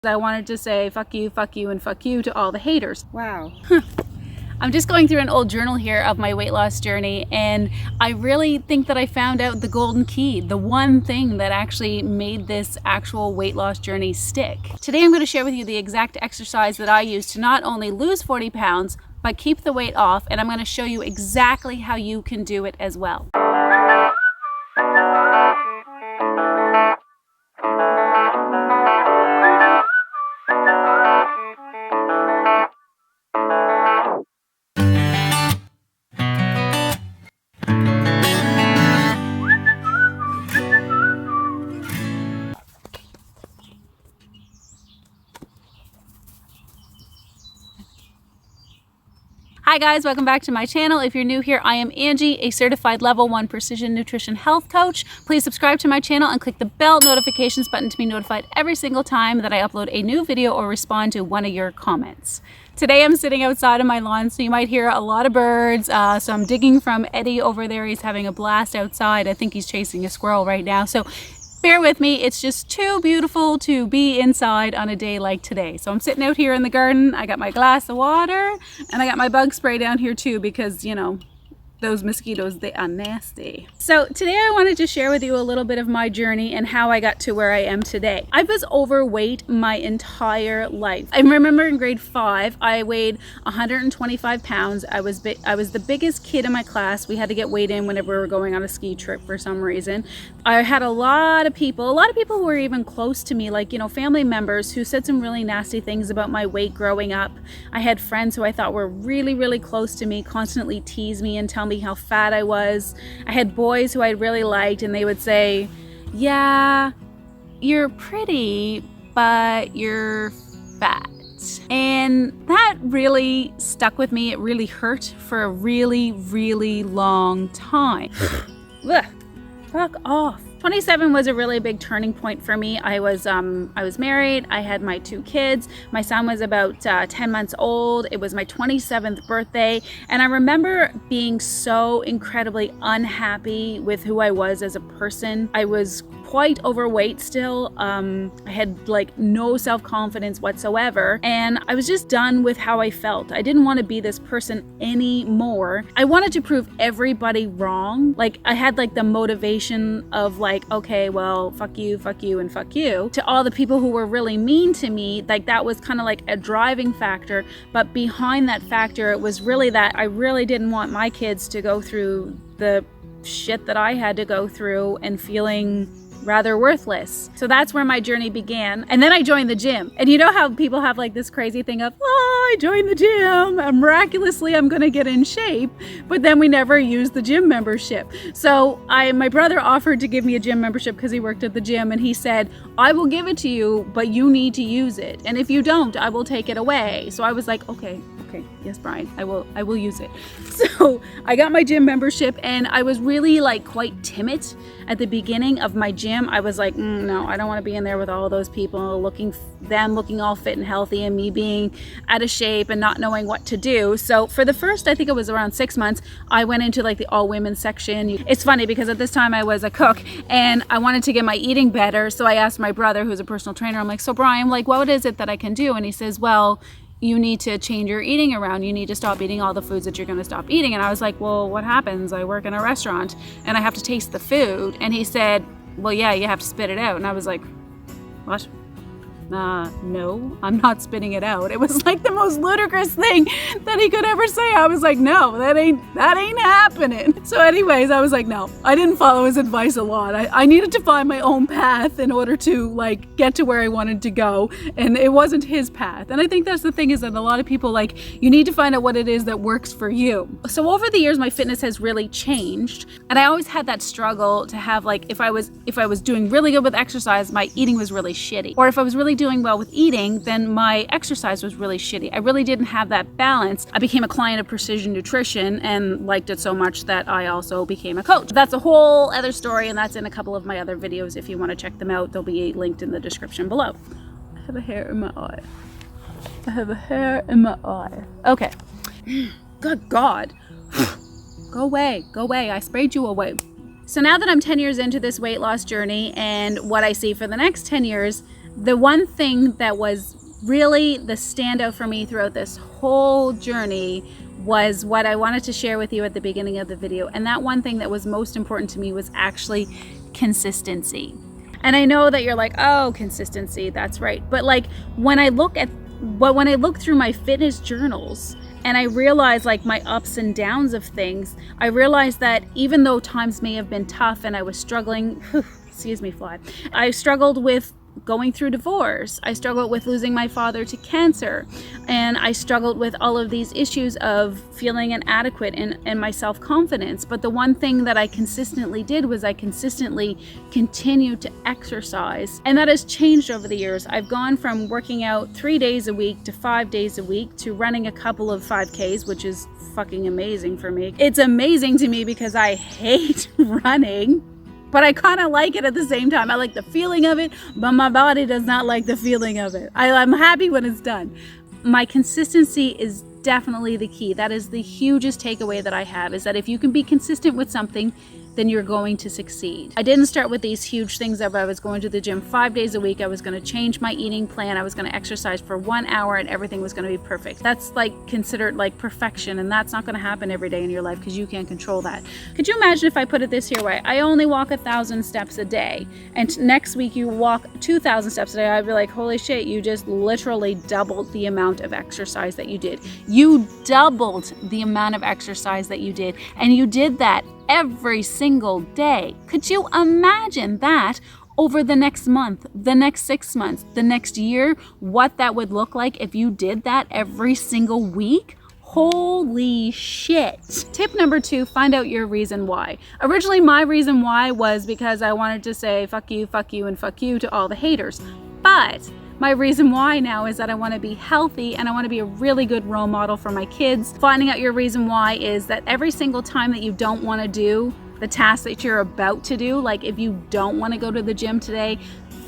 I wanted to say fuck you, and fuck you to all the haters. Wow. I'm just going through an old journal here of my weight loss journey, and I really think that I found out the golden key, the one thing that actually made this actual weight loss journey stick. Today I'm going to share with you the exact exercise that I use to not only lose 40 pounds, but keep the weight off, and I'm going to show you exactly how you can do it as well. Hi guys, welcome back to my channel. If you're new here, I am Angie, a certified level 1 precision nutrition health coach. Please subscribe to my channel and click the bell notifications button to be notified every single time that I upload a new video or respond to one of your comments. Today I'm sitting outside on my lawn, so you might hear a lot of birds. So I'm digging from Eddie over there. He's having a blast outside. I think he's chasing a squirrel right now. So bear with me, it's just too beautiful to be inside on a day like today. So I'm sitting out here in the garden, I got my glass of water, and I got my bug spray down here too because, you know, those mosquitoes, they are nasty. So today I wanted to share with you a little bit of my journey and how I got to where I am today. I was overweight my entire life. I remember in grade 5, I weighed 125 pounds. I was the biggest kid in my class. We had to get weighed in whenever we were going on a ski trip for some reason. I had a lot of people who were even close to me, like, you know, family members who said some really nasty things about my weight growing up. I had friends who I thought were really, really close to me, constantly tease me and tell me how fat I was. I had boys who I really liked, and they would say, yeah, you're pretty, but you're fat. And that really stuck with me. It really hurt for a really, really long time. Ugh, fuck off. 27 was a really big turning point for me. I was married. I had my 2 kids. My son was about 10 months old. It was my 27th birthday. And I remember being so incredibly unhappy with who I was as a person. I was quite overweight still. I had like no self-confidence whatsoever. And I was just done with how I felt. I didn't want to be this person anymore. I wanted to prove everybody wrong. Like I had like the motivation of like, okay, well, fuck you, and fuck you. To all the people who were really mean to me, like that was kind of like a driving factor. But behind that factor, it was really that I really didn't want my kids to go through the shit that I had to go through and feeling rather worthless. So that's where my journey began. And then I joined the gym. And you know how people have like this crazy thing of, oh, I joined the gym and miraculously I'm gonna get in shape, but then we never used the gym membership. So my brother offered to give me a gym membership because he worked at the gym, and he said, I will give it to you, but you need to use it. And if you don't, I will take it away. So I was like, okay, yes, Brian, I will use it. So I got my gym membership, and I was really like quite timid at the beginning of my gym. I was like, no, I don't want to be in there with all of those people looking all fit and healthy, and me being out of shape and not knowing what to do. So for the first, I think it was around 6 months, I went into like the all women section. It's funny because at this time I was a cook and I wanted to get my eating better. So I asked my brother, who's a personal trainer, I'm like, so Brian, like, what is it that I can do? And he says, well, you need to change your eating around. You need to stop eating all the foods that you're going to stop eating. And I was like, well, what happens? I work in a restaurant and I have to taste the food. And he said, well, yeah, you have to spit it out. And I was like, what? No, I'm not spitting it out. It was like the most ludicrous thing that he could ever say. I was like, no, that ain't happening. So anyways, I was like, no, I didn't follow his advice a lot. I needed to find my own path in order to like get to where I wanted to go. And it wasn't his path. And I think that's the thing, is that a lot of people, like, you need to find out what it is that works for you. So over the years, my fitness has really changed. And I always had that struggle to have, like, if I was doing really good with exercise, my eating was really shitty. Or if I was really doing well with eating, then my exercise was really shitty. I really didn't have that balance. I became a client of precision nutrition and liked it so much that I also became a coach. That's a whole other story, and that's in a couple of my other videos. If you want to check them out, they'll be linked in the description below. I have a hair in my eye. I have a hair in my eye. Okay. Good God. Go away. Go away. I sprayed you away. So now that I'm 10 years into this weight loss journey, and what I see for the next 10 years, The one thing that was really the standout for me throughout this whole journey was what I wanted to share with you at the beginning of the video. And that one thing that was most important to me was actually consistency. And I know that you're like, oh, consistency, that's right. But like when I look through my fitness journals and I realize like my ups and downs of things, I realized that even though times may have been tough and I was struggling, excuse me, fly, I struggled with going through divorce. I struggled with losing my father to cancer. And I struggled with all of these issues of feeling inadequate and my self-confidence. But the one thing that I consistently did was I consistently continued to exercise. And that has changed over the years. I've gone from working out 3 days a week to 5 days a week to running a couple of 5Ks, which is fucking amazing for me. It's amazing to me because I hate running. But I kind of like it at the same time. I like the feeling of it, but my body does not like the feeling of it. I'm happy when it's done. My consistency is definitely the key. That is the hugest takeaway that I have, is that if you can be consistent with something, then you're going to succeed. I didn't start with these huge things of I was going to the gym 5 days a week. I was going to change my eating plan. I was going to exercise for 1 hour and everything was going to be perfect. That's like considered like perfection, and that's not going to happen every day in your life because you can't control that. Could you imagine if I put it this here way? I only walk 1,000 steps a day and next week you walk 2,000 steps a day. I'd be like, holy shit, you just literally doubled the amount of exercise that you did. You doubled the amount of exercise that you did, and you did that every single day. Could you imagine that over the next month, the next 6 months, the next year, what that would look like if you did that every single week? Holy shit. Tip number 2, find out your reason why. Originally, my reason why was because I wanted to say fuck you, and fuck you to all the haters. But my reason why now is that I want to be healthy and I want to be a really good role model for my kids. Finding out your reason why is that every single time that you don't want to do the task that you're about to do, like if you don't want to go to the gym today,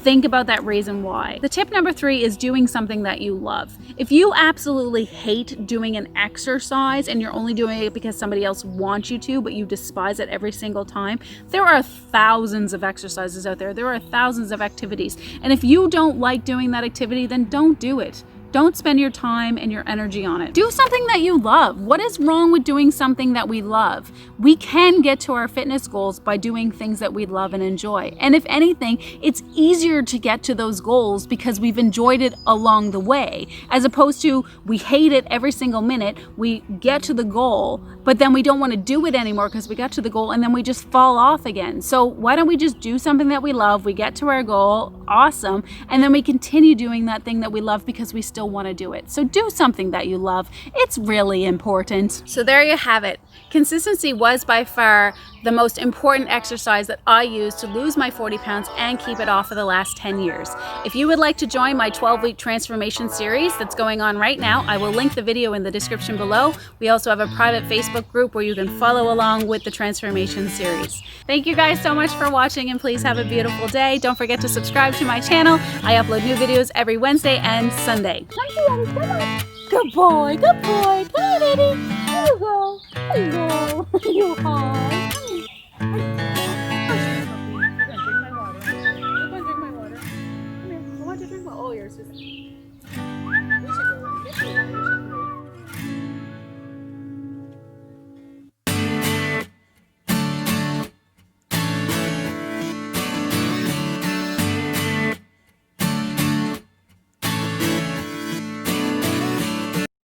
think about that reason why. The tip number 3 is doing something that you love. If you absolutely hate doing an exercise and you're only doing it because somebody else wants you to, but you despise it every single time, there are thousands of exercises out there. There are thousands of activities. And if you don't like doing that activity, then don't do it. Don't spend your time and your energy on it. Do something that you love. What is wrong with doing something that we love? We can get to our fitness goals by doing things that we love and enjoy. And if anything, it's easier to get to those goals because we've enjoyed it along the way, as opposed to we hate it every single minute. We get to the goal, but then we don't want to do it anymore because we got to the goal and then we just fall off again. So why don't we just do something that we love? We get to our goal, awesome, and then we continue doing that thing that we love because we still want to do it. So do something that you love. It's really important. So there you have it. Consistency was by far the most important exercise that I used to lose my 40 pounds and keep it off for the last 10 years. If you would like to join my 12-week transformation series that's going on right now, I will link the video in the description below. We also have a private Facebook group where you can follow along with the transformation series. Thank you guys so much for watching, and please have a beautiful day. Don't forget to subscribe to my channel. I upload new videos every Wednesday and Sunday. Come on. Good boy, good boy. Come on, baby. Here you go. Here you go. You are.